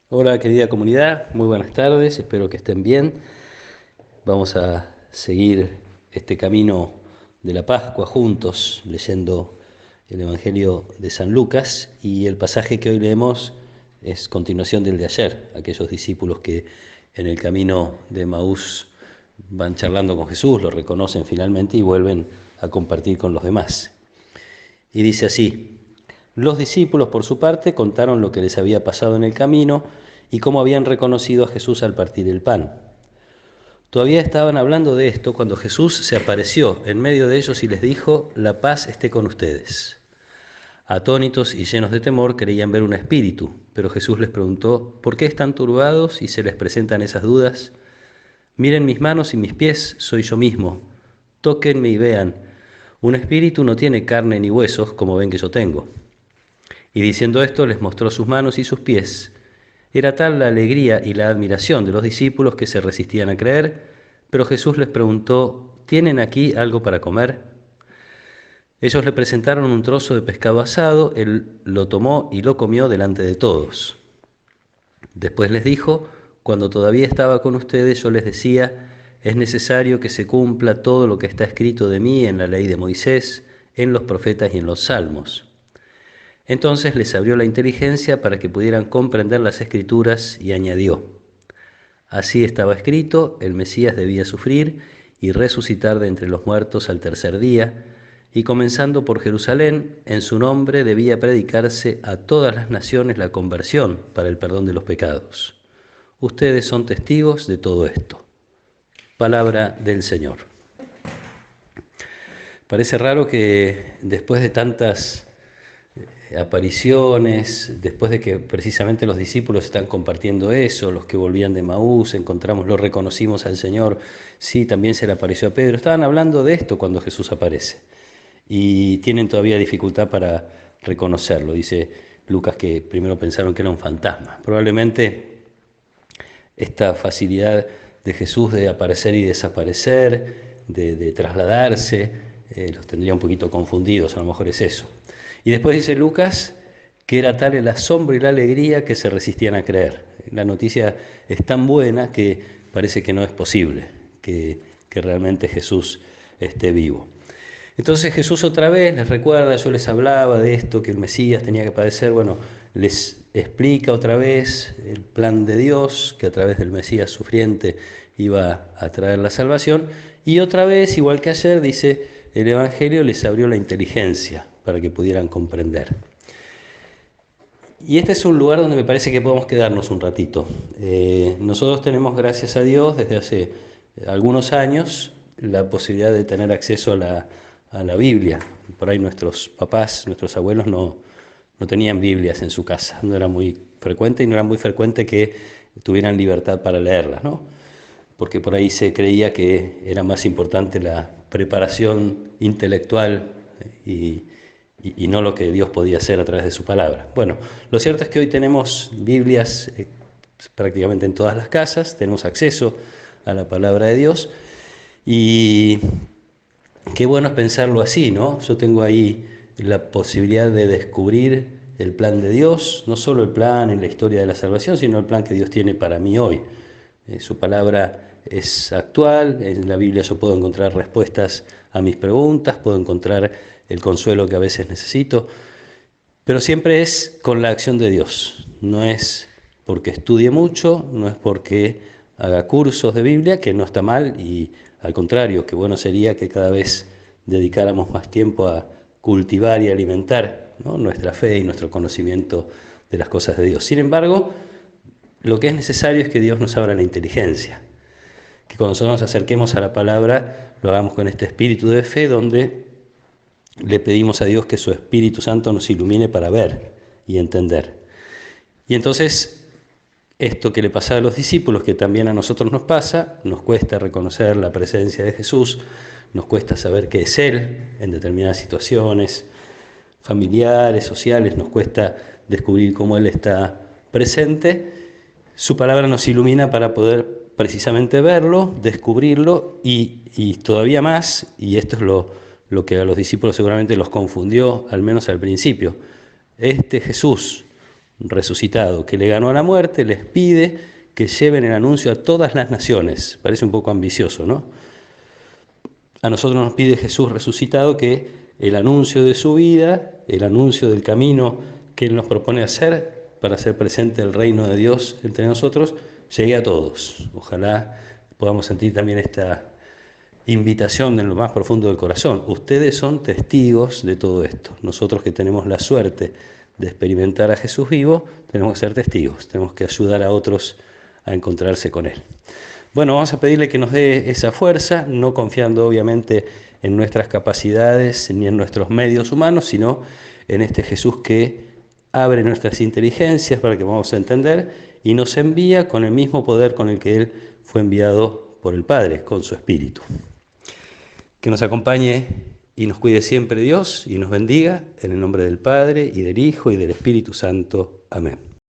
Hola querida comunidad, muy buenas tardes, espero que estén bien. Vamos a seguir este camino de la Pascua juntos, leyendo el Evangelio de San Lucas, y el pasaje que hoy leemos es continuación del de ayer, aquellos discípulos que en el camino de Maús van charlando con Jesús, lo reconocen finalmente y vuelven a compartir con los demás. Y dice así: los discípulos, por su parte, contaron lo que les había pasado en el camino y cómo habían reconocido a Jesús al partir el pan. Todavía estaban hablando de esto cuando Jesús se apareció en medio de ellos y les dijo: la paz esté con ustedes. Atónitos y llenos de temor creían ver un espíritu, pero Jesús les preguntó: ¿por qué están turbados y se les presentan esas dudas? Miren mis manos y mis pies, soy yo mismo. Tóquenme y vean. Un espíritu no tiene carne ni huesos, como ven que yo tengo. Y diciendo esto, les mostró sus manos y sus pies. Era tal la alegría y la admiración de los discípulos que se resistían a creer, pero Jesús les preguntó: ¿tienen aquí algo para comer? Ellos le presentaron un trozo de pescado asado, él lo tomó y lo comió delante de todos. Después les dijo: cuando todavía estaba con ustedes yo les decía, es necesario que se cumpla todo lo que está escrito de mí en la ley de Moisés, en los profetas y en los salmos. Entonces les abrió la inteligencia para que pudieran comprender las Escrituras y añadió: así estaba escrito, el Mesías debía sufrir y resucitar de entre los muertos al tercer día, y comenzando por Jerusalén, en su nombre debía predicarse a todas las naciones la conversión para el perdón de los pecados. Ustedes son testigos de todo esto. Palabra del Señor. Parece raro que después de tantas apariciones, después de que precisamente los discípulos están compartiendo eso, los que volvían de Maús, lo reconocimos al Señor, sí, también se le apareció a Pedro, estaban hablando de esto cuando Jesús aparece, y tienen todavía dificultad para reconocerlo. Dice Lucas que primero pensaron que era un fantasma. Probablemente esta facilidad de Jesús de aparecer y desaparecer, de trasladarse, los tendría un poquito confundidos, a lo mejor es eso. Y después dice Lucas que era tal el asombro y la alegría que se resistían a creer. La noticia es tan buena que parece que no es posible que realmente Jesús esté vivo. Entonces Jesús otra vez les recuerda, yo les hablaba de esto, que el Mesías tenía que padecer, bueno, les explica otra vez el plan de Dios, que a través del Mesías sufriente iba a traer la salvación, y otra vez, igual que ayer, dice, el Evangelio les abrió la inteligencia para que pudieran comprender. Y este es un lugar donde me parece que podemos quedarnos un ratito. Nosotros tenemos, gracias a Dios, desde hace algunos años, la posibilidad de tener acceso a la Biblia. Por ahí nuestros papás, nuestros abuelos no tenían Biblias en su casa, no era muy frecuente, y no era muy frecuente que tuvieran libertad para leerlas, ¿no? Porque por ahí se creía que era más importante la preparación intelectual y no lo que Dios podía hacer a través de su palabra. Bueno, lo cierto es que hoy tenemos Biblias prácticamente en todas las casas, tenemos acceso a la palabra de Dios, y qué bueno es pensarlo así, ¿no? Yo tengo ahí la posibilidad de descubrir el plan de Dios, no solo el plan en la historia de la salvación, sino el plan que Dios tiene para mí hoy. Su palabra es actual, en la Biblia yo puedo encontrar respuestas a mis preguntas, puedo encontrar el consuelo que a veces necesito, pero siempre es con la acción de Dios. No es porque estudie mucho, no es porque haga cursos de Biblia, que no está mal, y al contrario, qué bueno sería que cada vez dedicáramos más tiempo a cultivar y alimentar, ¿no?, nuestra fe y nuestro conocimiento de las cosas de Dios. Sin embargo, lo que es necesario es que Dios nos abra la inteligencia, que cuando nosotros nos acerquemos a la palabra lo hagamos con este espíritu de fe, donde le pedimos a Dios que su Espíritu Santo nos ilumine para ver y entender. Y entonces, esto que le pasaba a los discípulos, que también a nosotros nos pasa, nos cuesta reconocer la presencia de Jesús, nos cuesta saber qué es Él en determinadas situaciones familiares, sociales, nos cuesta descubrir cómo Él está presente. Su palabra nos ilumina para poder precisamente verlo, descubrirlo y todavía más, y esto es lo que a los discípulos seguramente los confundió, al menos al principio. Este Jesús, resucitado, que le ganó a la muerte, les pide que lleven el anuncio a todas las naciones. Parece un poco ambicioso, ¿no? A nosotros nos pide Jesús resucitado que el anuncio de su vida, el anuncio del camino que Él nos propone hacer para hacer presente el reino de Dios entre nosotros, llegue a todos. Ojalá podamos sentir también esta invitación en lo más profundo del corazón. Ustedes son testigos de todo esto. Nosotros que tenemos la suerte de experimentar a Jesús vivo, tenemos que ser testigos, tenemos que ayudar a otros a encontrarse con Él. Bueno, vamos a pedirle que nos dé esa fuerza, no confiando obviamente en nuestras capacidades ni en nuestros medios humanos, sino en este Jesús que abre nuestras inteligencias para que podamos entender y nos envía con el mismo poder con el que Él fue enviado por el Padre, con su Espíritu. Que nos acompañe y nos cuide siempre Dios y nos bendiga en el nombre del Padre y del Hijo y del Espíritu Santo. Amén.